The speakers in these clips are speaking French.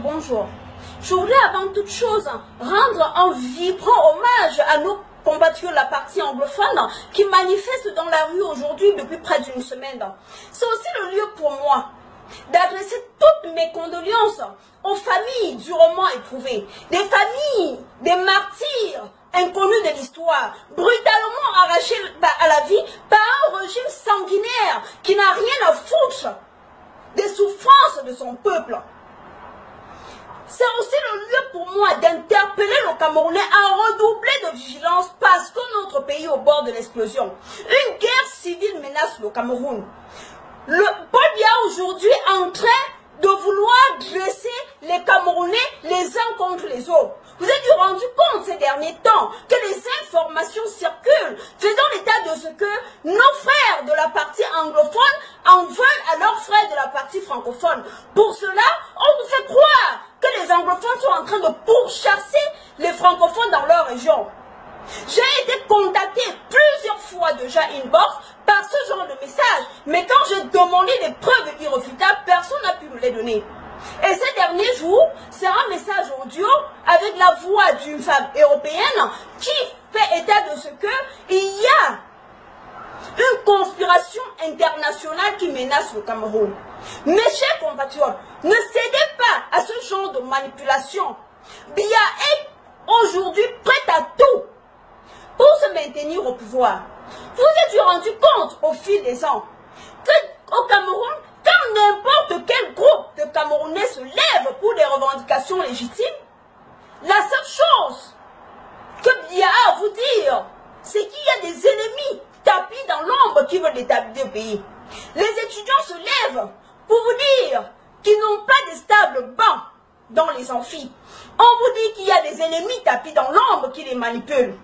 bonjour. Je voudrais avant toute chose rendre un vibrant hommage à nos compatriotes de la partie anglophone qui manifestent dans la rue aujourd'hui depuis près d'une semaine. C'est aussi le lieu pour moi d'adresser toutes mes condoléances aux familles durement éprouvées, des familles, des martyrs inconnus de l'histoire, brutalement arrachés à la vie par un régime sanguinaire qui n'a rien à foutre des souffrances de son peuple. C'est aussi le lieu pour moi d'interpeller le Camerounais à redoubler de vigilance parce que notre pays est au bord de l'explosion. Une guerre civile menace le Cameroun. Le Paul Biya aujourd'hui est en train de vouloir dresser les Camerounais les uns contre les autres. Vous êtes rendu compte ces derniers temps que les informations circulent faisant l'état de ce que nos frères de la partie anglophone en veulent à leurs frères de la partie francophone. Pour cela, on vous fait croire que les anglophones sont en train de pourchasser les francophones dans leur région. J'ai été contacté plusieurs fois déjà inbox par ce genre de message, mais quand j'ai demandé des preuves irréfutables, personne n'a pu me les donner. Et ces derniers jours, c'est un message audio avec la voix d'une femme européenne qui fait état de ce qu'il y a une conspiration internationale qui menace le Cameroun. Mes chers compatriotes, ne cédez pas à ce genre de manipulation. Biya est aujourd'hui prête à tout pour se maintenir au pouvoir. Vous êtes rendu compte au fil des ans qu'au Cameroun, quand n'importe quel groupe de Camerounais se lève pour des revendications légitimes, la seule chose que Biya a à vous dire, c'est qu'il y a des ennemis tapis dans l'ombre qui veulent détablir le pays. Les étudiants se lèvent pour vous dire qu'ils n'ont pas de stable banc dans les amphis. On vous dit qu'il y a des ennemis tapis dans l'ombre qui les manipulent.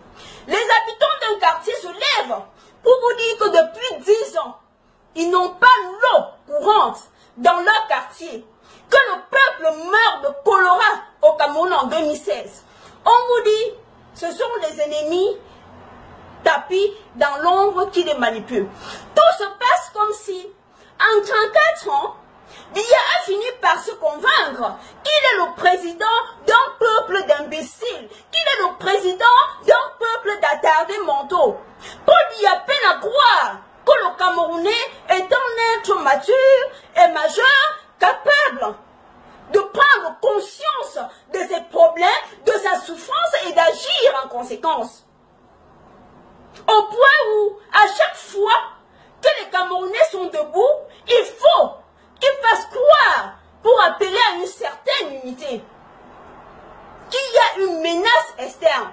Les habitants d'un quartier se lèvent pour vous dire que depuis 10 ans, ils n'ont pas l'eau courante dans leur quartier. Que le peuple meurt de choléra au Cameroun en 2016. On vous dit, ce sont les ennemis tapis dans l'ombre qui les manipulent. Tout se passe comme si, en 34 ans, Biya a fini par se convaincre qu'il est le président d'un peuple d'imbéciles, qu'il est le président d'un peuple d'attardés mentaux. Paul Biya peine à croire que le Camerounais est un être mature et majeur, capable de prendre conscience de ses problèmes, de sa souffrance et d'agir en conséquence. Au point où, à chaque fois que les Camerounais sont debout, il faut qu'ils fassent croire, pour appeler à une certaine unité, qu'il y a une menace externe.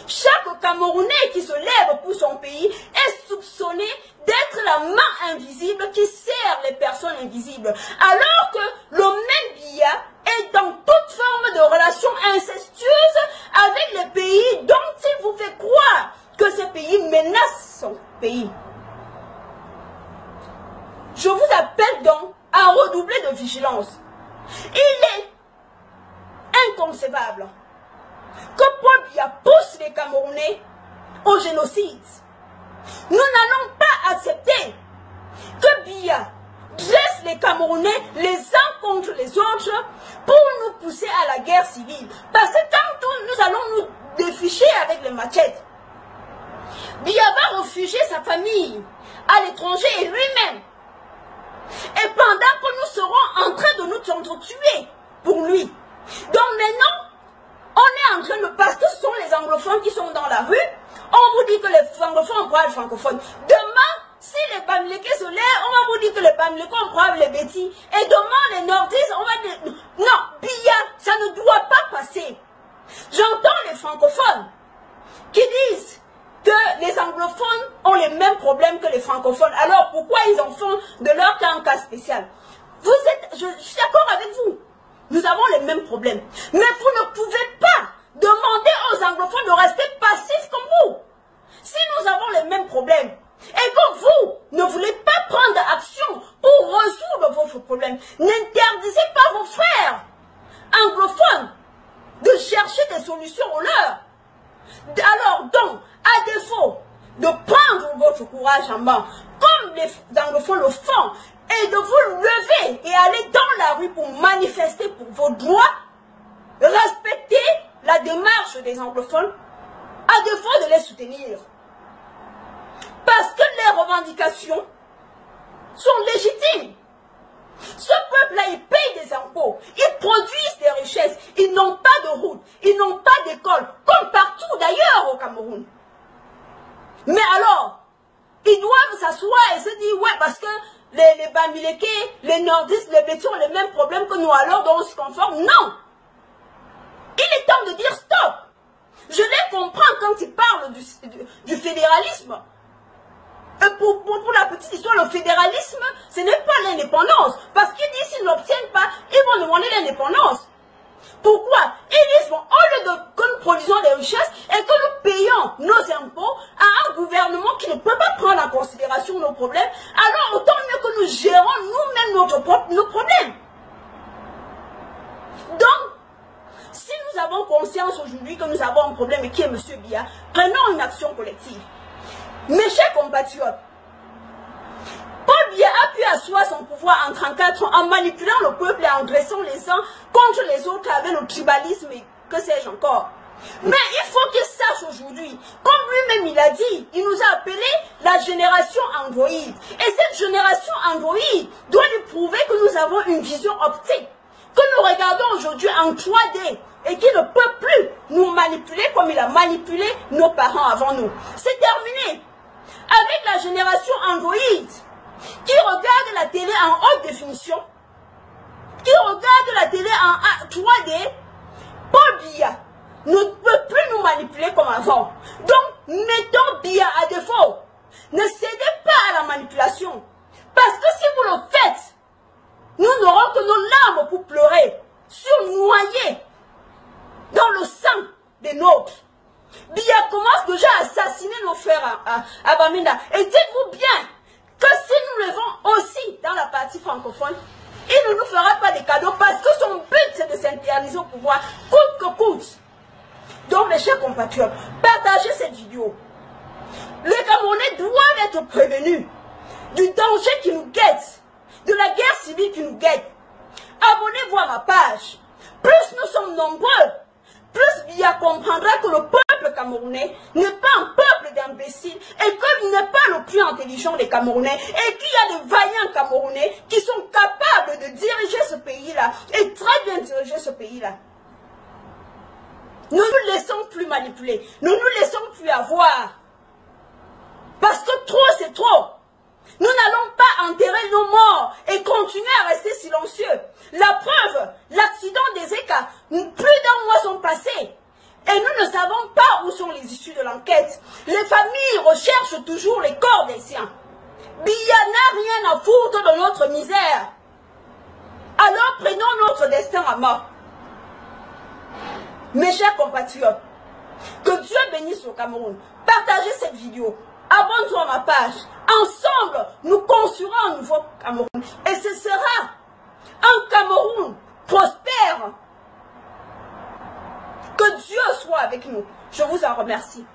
Chaque Camerounais qui se lève pour son pays est soupçonné d'être la main invisible qui sert les personnes invisibles. Alors que le même Biya est dans toute forme de relation incestueuse avec les pays dont il vous fait croire que ce pays menace son pays. Je vous appelle donc à redoubler de vigilance. Il est inconcevable que Paul Biya pousse les Camerounais au génocide. Nous n'allons pas accepter que Biya dresse les Camerounais les uns contre les autres pour nous pousser à la guerre civile. Parce que tantôt nous allons nous déficher avec les machettes. Biya va refugier sa famille à l'étranger et lui-même. Et pendant que nous serons en train de nous entretuer pour lui. Donc maintenant, on est en train de, parce que ce sont les anglophones qui sont dans la rue, on vous dit que les anglophones ont problème francophones. Demain, si les Bamileke se lèvent, on va vous dire que les Bamileke ont problème les bêtis. Et demain, les nordistes, on va dire, non, Biya, ça ne doit pas passer. J'entends les francophones qui disent que les anglophones ont les mêmes problèmes que les francophones. Alors pourquoi ils en font de leur cas un cas spécial? Je suis d'accord avec vous. Nous avons les mêmes problèmes. Mais vous ne pouvez pas demander aux anglophones de rester passifs comme vous. Si nous avons les mêmes problèmes et que vous ne voulez pas prendre action pour résoudre votre problème, n'interdisez pas vos frères anglophones de chercher des solutions aux leurs. Alors donc, à défaut de prendre votre courage en main, comme les anglophones le font, et de vous lever et aller dans la rue pour manifester pour vos droits, respecter la démarche des anglophones, à défaut de les soutenir. Parce que les revendications sont légitimes. Ce peuple-là, il paye des impôts, ils produisent des richesses, ils n'ont pas de route, ils n'ont pas d'école, comme partout d'ailleurs au Cameroun. Mais alors, ils doivent s'asseoir et se dire, ouais, parce que les Bamileke, les nordistes, les Bétis ont les mêmes problèmes que nous, alors donc on se conforme. Non! Il est temps de dire stop! Je les comprends quand ils parlent du fédéralisme. Et pour la petite histoire, le fédéralisme, ce n'est pas l'indépendance. Parce qu'ils disent s'ils n'obtiennent pas, ils vont demander l'indépendance. Pourquoi? Ils disent, bon, au lieu que nous produisons des richesses et que nous payons nos impôts à un gouvernement qui ne peut pas prendre en considération nos problèmes, alors autant mieux que nous gérons nous-mêmes nos problèmes. Donc, si nous avons conscience aujourd'hui que nous avons un problème et qui est M. Biya, prenons une action collective. Mes chers compatriotes, Paul Biya a pu asseoir son pouvoir en 34 ans en manipulant le peuple et en dressant les uns contre les autres avec le tribalisme et que sais-je encore. Mais il faut qu'il sache aujourd'hui, comme lui-même il a dit, il nous a appelé la génération Android. Et cette génération Android doit lui prouver que nous avons une vision optique, que nous regardons aujourd'hui en 3D et qui ne peut plus nous manipuler comme il a manipulé nos parents avant nous. C'est terminé. Avec la génération Android, qui regarde la télé en haute définition, qui regarde la télé en 3D, Paul Biya ne peut plus nous manipuler comme avant. Donc, mettons Biya à défaut. Ne cédez pas à la manipulation. Parce que si vous le faites, nous n'aurons que nos larmes pour pleurer, surnoyés dans le sang des nôtres. Biya commence déjà à assassiner nos frères à Bamenda. Et dites-vous bien que si nous levons aussi dans la partie francophone, il ne nous fera pas des cadeaux parce que son but c'est de s'interniser au pouvoir, coûte que coûte. Donc mes chers compatriotes, partagez cette vidéo. Les Camerounais doivent être prévenus du danger qui nous guette, de la guerre civile qui nous guette. Abonnez-vous à ma page. Plus nous sommes nombreux, plus Biya comprendra que le peuple camerounais n'est pas un peuple d'imbéciles et qu'il n'est pas le plus intelligent des Camerounais et qu'il y a de vaillants Camerounais qui sont capables de diriger ce pays-là et très bien diriger ce pays-là. Ne nous laissons plus manipuler, ne nous laissons plus avoir. Parce que trop c'est trop. Nous n'allons pas enterrer nos morts et continuer à rester silencieux. La preuve, l'accident des ECA, plus d'un mois sont passés. Et nous ne savons pas où sont les issues de l'enquête. Les familles recherchent toujours les corps des siens. Biya n'a rien à foutre de notre misère. Alors prenons notre destin à main. Mes chers compatriotes, que Dieu bénisse le Cameroun. Partagez cette vidéo. Abonne-toi à ma page. Ensemble, nous construirons un nouveau Cameroun. Et ce sera un Cameroun prospère. Que Dieu soit avec nous. Je vous en remercie.